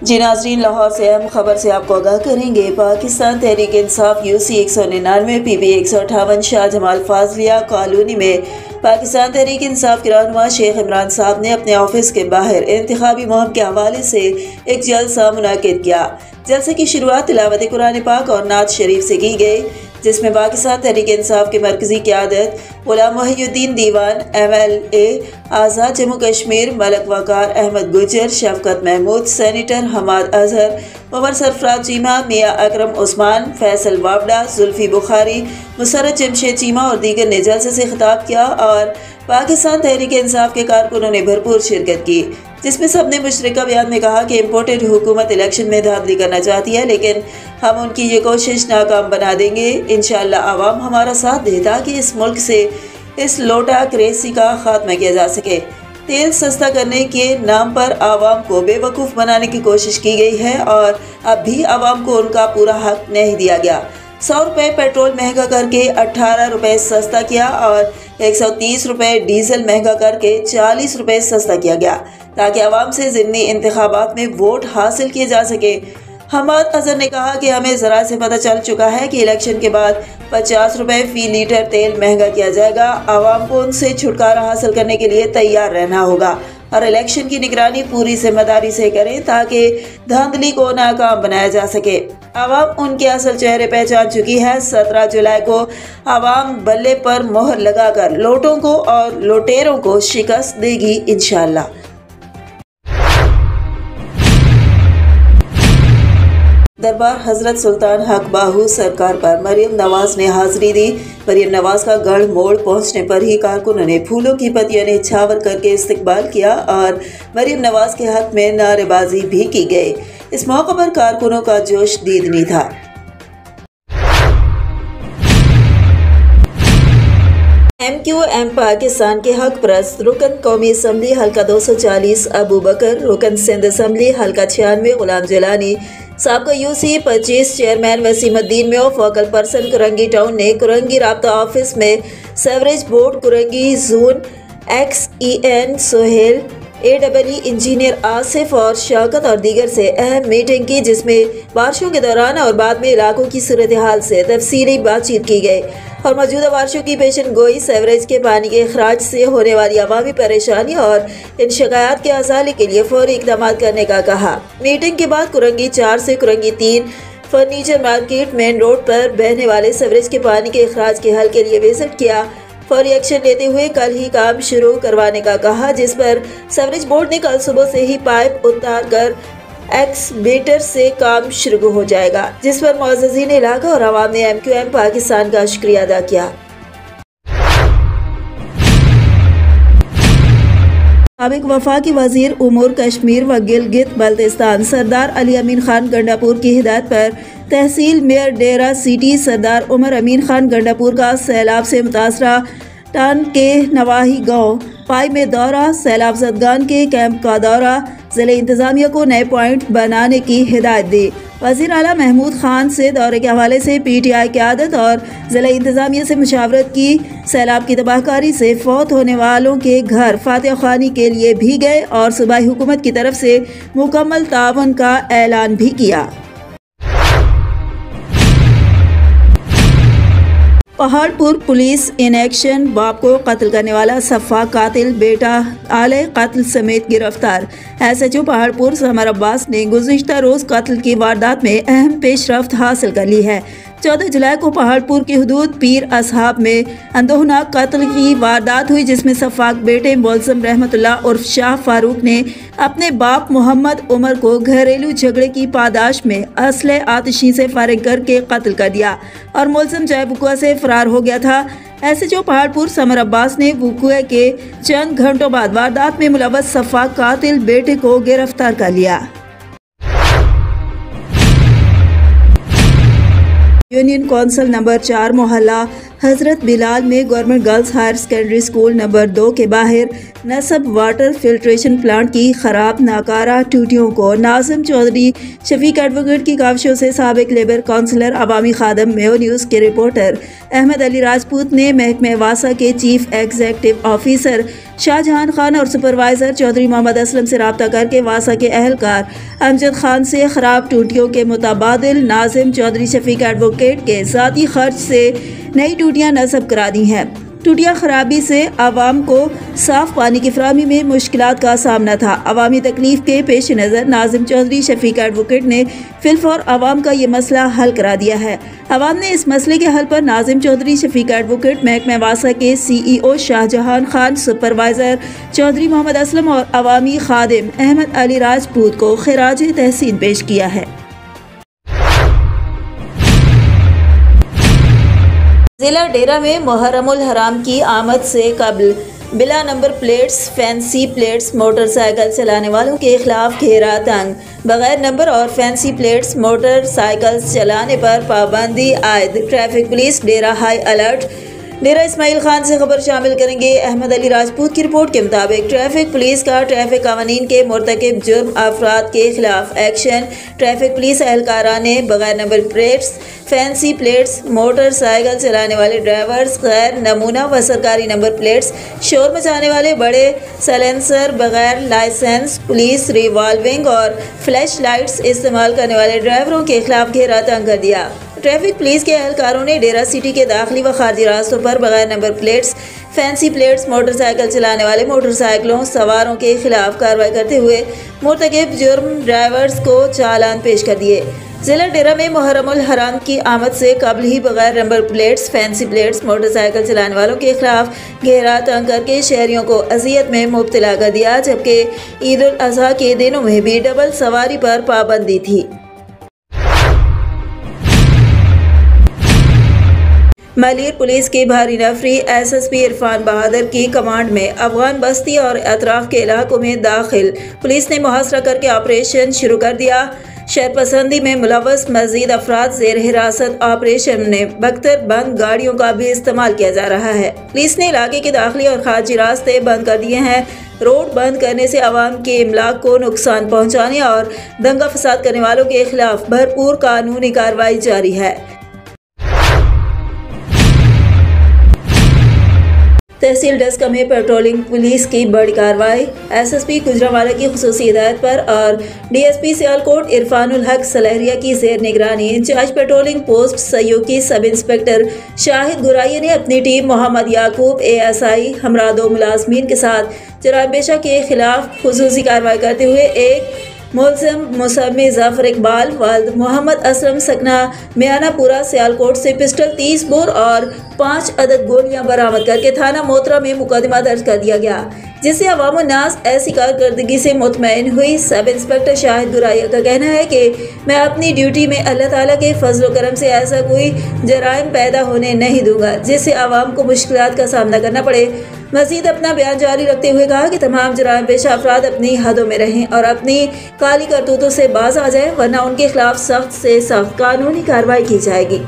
जी नाज़रीन, लाहौर से अहम खबर से आपको आगाह करेंगे। Pakistan Tehreek Insaf UC 199 PB 158 Shah Jamal Fazalia colony में पाकिस्तान तहरीक इंसाफ के रहनुमा शेख इमरान साहब ने अपने ऑफिस के बाहर इंतखाबी मुहिम के हवाले से एक जलसा मुनाकिद किया। जलसे की शुरुआत तिलावत कुरान पाक और नात शरीफ से की गई, जिसमें पाकिस्तान तहरीक इंसाफ के मरकजी क़यादत गुलाम मोहिउद्दीन दीवान MLA आज़ाद जम्मू कश्मीर, मलक वकार अहमद गुजर, शफकत महमूद, सेनेटर हमाद अजहर, उमर सरफराज चीमा, मियाँ अकरम उस्मान, फैसल वावड़ा, जुल्फी बुखारी, मुसरत जमशेद चीमा और दीगर ने जलसे से खिताब किया और पाकिस्तान तहरीक इंसाफ के कारकुनों ने भरपूर शिरकत की, जिसमें सबने मुशतरका बयान में कहा कि इम्पोर्टेड हुकूमत इलेक्शन में धांधली करना चाहती है, लेकिन हम उनकी ये कोशिश नाकाम बना देंगे। इंशाअल्लाह आवाम हमारा साथ दे ताकि इस मुल्क से इस लोटा क्रेसी का खात्मा किया जा सके। तेल सस्ता करने के नाम पर आवाम को बेवकूफ़ बनाने की कोशिश की गई है और अब भी आवाम को उनका पूरा हक नहीं दिया गया। 100 रुपये पेट्रोल महंगा करके 18 रुपये सस्ता किया और 130 रुपये डीजल महंगा करके 40 रुपये सस्ता किया गया, ताकि आवाम से ज़िमनी इंतखाबात में वोट हासिल किए जा सके। हमाद अजहर ने कहा कि हमें ज़रा से पता चल चुका है कि इलेक्शन के बाद 50 रुपये फ़ी लीटर तेल महंगा किया जाएगा। आवाम को उनसे छुटकारा हासिल करने के लिए तैयार रहना होगा और इलेक्शन की निगरानी पूरी जिम्मेदारी से करें ताकि धांधली को नाकाम बनाया जा सके। आवाम उनके असल चेहरे पहचान चुकी है। 17 जुलाई को आवाम बल्ले पर मोहर लगाकर लोटों को और लुटेरों को शिकस्त देगी इंशाअल्लाह। दरबार हजरत सुल्तान हक बाहू सरकार पर मरियम नवाज ने हाजिरी दी। मरियम नवाज का गढ़ मोड़ पहुंचने पर ही कारकुनों ने फूलों की पत्तियों ने छावर करके इस्तकबाल किया और मरियम नवाज के हक में नारेबाजी भी की गई। इस मौके पर कारकुनों का जोश दीदनी था। MQM पाकिस्तान के हक परस्त रुकन कौमी असम्बली हल्का 240 अबू बकर, रुकन सिंध असम्बली हल्का 96 गुलाम जिलानी, साबका UC 25 चेयरमैन वसीमुद्दीन में फोकल पर्सन कुरंगी टाउन ने कुरंगी राब्ता ऑफिस में sewerage board Korangi zone XEN Sohail AEE engineer Asif और शौकत और दीगर से अहम मीटिंग की, जिसमें बारिशों के दौरान और बाद में इलाकों की सूरत हाल से तफसीली बातचीत की गई और मौजूदा बारिशों की पेशन गोई, सेवरेज के पानी के अखराज से होने वाली अवामी परेशानी और इन शिकायत के अजाले के लिए फौरी इक़दाम करने का कहा। मीटिंग के बाद कुरंगी 4 से Korangi 3 furniture market main road पर बहने वाले सेवरेज के पानी के अखराज के हल के लिए विजिट किया। फौरी एक्शन लेते हुए कल ही काम शुरू करवाने का कहा, जिस पर सेवरेज बोर्ड ने कल सुबह से ही पाइप उतार कर एक्सवेटर से काम शुरू हो जाएगा, जिस पर मुअज़्ज़िज़ीन इलाका और अवाम ने MQM पाकिस्तान का शुक्रिया अदा किया। साबिक वफाकी वजीर उमूर कश्मीर व गिलगित बल्तिस्तान सरदार अली अमीन खान गंडापुर की हिदायत पर तहसील मेयर डेरा सिटी सरदार उमर अमीन खान गंडापुर का सैलाब से मुतासरा टान के नवाही गाँव पाई में दौरा, सैलाब ज़दगान के कैंप का दौरा, ज़िले इंतज़ामिया को नए पॉइंट बनाने की हिदायत दी। वज़ीर आला महमूद खान से दौरे के हवाले से PTI क़यादत और ज़िला इंतज़ामिया से मुशावरत की। सैलाब की तबाहकारी से फौत होने वालों के घर फातिहा ख़्वानी के लिए भी गए और सूबाई हुकूमत की तरफ से मुकम्मल तावन का ऐलान भी किया। पहाड़पुर पुलिस इन एक्शन, बाप को कत्ल करने वाला सफ़ा कातिल बेटा आले कत्ल समेत गिरफ्तार। SHO पहाड़पुर समर अब्बास ने गुज़िश्ता रोज़ कत्ल की वारदात में अहम पेशरफ्त हासिल कर ली है। 14 जुलाई को पहाड़पुर की हदूद पीर असहाब में अंदोहनाक कत्ल की वारदात हुई, जिसमें सफ़ाक बेटे मुअज़्ज़म रहमतुल्लाह उर्फ शाह फारूक ने अपने बाप मोहम्मद उमर को घरेलू झगड़े की पादाश में असले आतिशी से फारिग करके कत्ल कर दिया और मुअज़्ज़म जाए वक़ुआ से फरार हो गया था। SHO पहाड़पुर समर अब्बास ने वक़ुए के चंद घंटों बाद वारदात में मुलव्वस सफ़ाक कातिल बेटे को गिरफ्तार कर लिया। यूनियन कौंसिल नंबर 4 मोहल्ला हजरत बिलाल में government girls higher secondary school number 2 के बाहर नसब वाटर फिल्ट्रेशन प्लांट की खराब नाकारा टूटियों को नाजिम चौधरी शफीक एडवोकेट की काविशों से साबिक लेबर काउंसलर अवामी खादम मेयो न्यूज़ के रिपोर्टर अहमद अली राजपूत ने महकमे वासा के chief executive officer Shahjahan Khan और सुपरवाइजर चौधरी मोहम्मद असलम से रब्ता करके वासा के अहलकार अमजद खान से खराब टूटियों के मुताबादिल नाजिम चौधरी शफीक एडवोकेट के ज़ाती खर्च से नई टूटियाँ नस्ब करा दी हैं। टूटियाँ खराबी से आवाम को साफ पानी की फराहमी में मुश्किलात का सामना था। अवामी तकलीफ के पेश नज़र नाजिम चौधरी शफीक एडवोकेट ने फिलफौर आवाम का ये मसला हल करा दिया है। आवाम ने इस मसले के हल पर नाजिम चौधरी शफीक एडवोकेट महकमा वासा के CEO शाहजहां खान, सुपरवाइजर चौधरी मोहम्मद असलम और अवामी खादिम अहमद अली राजपूत को खिराज तहसीन पेश किया है। जिला डेरा में मुहर्रमुल हराम की आमद से कबल बिला number plates, fancy plates motorcycle चलाने वालों के खिलाफ घेरा तंग। बगैर नंबर और फैंसी प्लेट्स मोटरसाइकिल चलाने पर पाबंदी आयद। ट्रैफिक पुलिस डेरा हाई अलर्ट। डेरा इस्माइल खान से खबर शामिल करेंगे अहमद अली राजपूत की रिपोर्ट के मुताबिक ट्रैफिक पुलिस का ट्रैफिक कानून के मुर्तकिब जुर्म अफराद के खिलाफ एक्शन। ट्रैफिक पुलिस एहलकारा ने बगैर number plates, fancy plates, motorcycle चलाने वाले ड्राइवर्स, गैर नमूना व सरकारी नंबर प्लेट्स, शोर मचाने वाले बड़े साइलेंसर, बगैर लाइसेंस, पुलिस रिवॉल्विंग और फ्लैश लाइट्स इस्तेमाल करने वाले ड्राइवरों के खिलाफ घेरा तंग कर दिया। ट्रैफिक पुलिस के एहलकारों ने डेरा सिटी के दाखिली व खारजी रास्तों पर बगैर number plates, fancy plates, motorcycle चलाने वाले मोटरसाइकिलों सवारों के खिलाफ कार्रवाई करते हुए मुर्तकिब जुर्म ड्राइवर्स को चालान पेश कर दिए। जिला डेरा में मुहर्रमुल हराम की आमद से कबल ही बगैर number plates, fancy plates, motorcycle चलाने वालों के खिलाफ घेरा तंग करके शहरियों को अजियत में मुब्तला कर दिया, जबकि ईद उल अजहा के दिनों में भी डबल सवारी पर पाबंदी थी। मालियर पुलिस की भारी नफरी SSP इरफान बहादुर की कमांड में अफगान बस्ती और अतराफ के इलाकों में दाखिल। पुलिस ने मुहासरा करके ऑपरेशन शुरू कर दिया। शहरपसंदी में मुलव्वस मजीद अफराद ज़ेर हिरासत। ऑपरेशन में बख्तर बंद गाड़ियों का भी इस्तेमाल किया जा रहा है। पुलिस ने इलाके के दाखिली और खारजी रास्ते बंद कर दिए हैं। रोड बंद करने से आवाम के इमलाक को नुकसान पहुँचाने और दंगा फसाद करने वालों के खिलाफ भरपूर कानूनी कार्रवाई जारी है। तहसील डस्का में पेट्रोलिंग पुलिस की बड़ी कार्रवाई। SSP गुजरांवाला की खुसूसी हिदायत पर और DSP सियालकोट इरफानुल हक सलहरिया की जेर निगरानी इंचार्ज पेट्रोलिंग पोस्ट सहयोगी सब इंस्पेक्टर शाहिद गुराइया ने अपनी टीम मोहम्मद याकूब ASI हमरा 2 मुलाजमीन के साथ जराइम पेशा के खिलाफ खुसूसी कार्रवाई करते हुए एक मुलजिम मुसम्मी जाफर इकबाल वाल्द मोहम्मद असलम सकना मियानापुरा सियालकोट से पिस्टल 30 बोर और 5 अदद गोलियां बरामद करके थाना मोतरा में मुकदमा दर्ज कर दिया गया, जिससे अवाम नास ऐसी कारकर्दगी से मुतमईन हुई। सब इंस्पेक्टर शाहिद गुराइया का कहना है कि मैं अपनी ड्यूटी में अल्लाह ताला के फजल करम से ऐसा कोई जराइम पैदा होने नहीं दूंगा जिससे आवाम को मुश्किलात का सामना करना पड़े। मजीद अपना बयान जारी रखते हुए कहा कि तमाम जराइम पेशा अफराद अपनी हदों में रहें और अपनी काली करतूतों से बाज आ जाएं, वरना उनके खिलाफ सख्त से सख्त कानूनी कार्रवाई की जाएगी।